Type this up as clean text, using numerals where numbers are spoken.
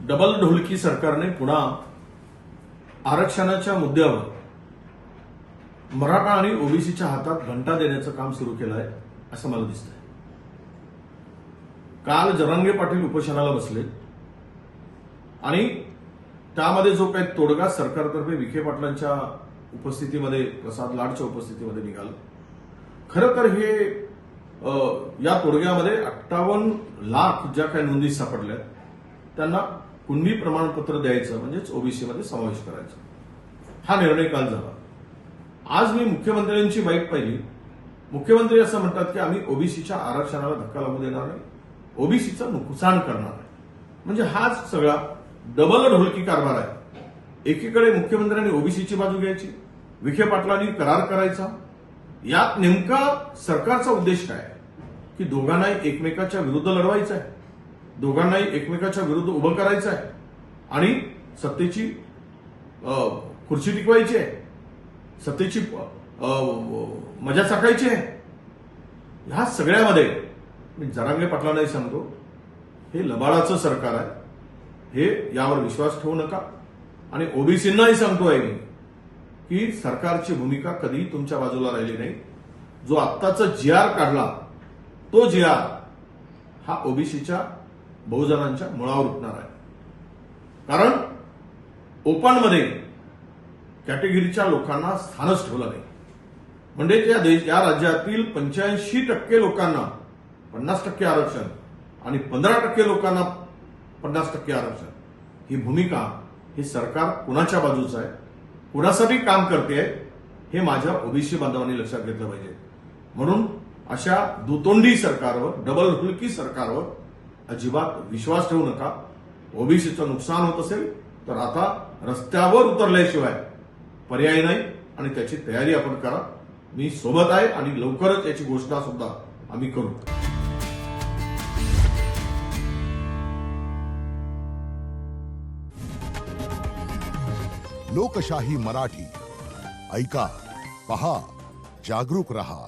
Double ढोलकी सरकारने पुन्हा आरक्षणाच्या मुद्द्यावर मराठा आणि ओबीसीच्या हातात घंटा देण्याचं काम सुरू केलं आहे असं मला दिसतंय. काल जरांगे पाटील उपोषणाला बसले आणि त्यामध्ये जो काही तोडगा सरकारतर्फे विखे पाटलांच्या उपस्थितीमध्ये, प्रसाद लाडच्या उपस्थितीमध्ये निघाला. खरं तर हे या तोडग्यामध्ये 58 लाख ज्या काही नोंदी सापडल्या त्यांना कुणबी प्रमाणपत्र द्यायचं म्हणजेच ओबीसीमध्ये समावेश करायचा, हा निर्णय काल झाला. आज मी मुख्यमंत्र्यांची बाईट पाहिली. मुख्यमंत्री असं म्हणतात की आम्ही ओबीसीच्या आरक्षणाला धक्का लागू देणार नाही, ओबीसीचं नुकसान करणार आहे. म्हणजे हाच सगळा डबल ढोलकी कारभार आहे. एकीकडे मुख्यमंत्र्यांनी ओबीसीची बाजू घ्यायची, विखे पाटलांनी करार करायचा. यात नेमका सरकारचा उद्देश काय आहे की दोघांनाही एकमेकाच्या विरुद्ध लढवायचं आहे, दोघांनाही एकमेकाच्या विरुद्ध उभं करायचं आहे आणि सत्तेची खुर्ची टिकवायची आहे, सत्तेची मजा चाकायची आहे. ह्या सगळ्यामध्ये मी जरांगे पाटलांनाही सांगतो, हे लबाडाचं सरकार आहे, हे यावर विश्वास ठेवू नका. आणि ओबीसींनाही सांगतोय मी की सरकारची भूमिका कधीही तुमच्या बाजूला राहिली नाही. जो आत्ताचा GR काढला तो GR हा ओबीसीच्या बहुजनांच्या मुळावर उठणार आहे. कारण ओपनमध्ये कॅटेगरीच्या लोकांना स्थानच ठेवलं नाही. म्हणजे या राज्यातील 85% लोकांना 50% आरक्षण आणि 15% लोकांना 50% आरक्षण, ही भूमिका, हे सरकार कुणाच्या बाजूचं आहे, कुणासाठी काम करते हे माझ्या ओबीसी बांधवांनी लक्षात घेतलं पाहिजे. म्हणून अशा दुतोंडी सरकारवर, डबल ढोलकी सरकारवर अजिबात विश्वास ठेवू नका. ओबीसीचं नुकसान होत असेल तर आता रस्त्यावर उतरल्याशिवाय पर्याय नाही आणि त्याची तयारी आपण करा. मी सोबत आहे आणि लवकरच याची घोषणा सुद्धा आम्ही करू. लोकशाही मराठी ऐका, पहा, जागरूक रहा.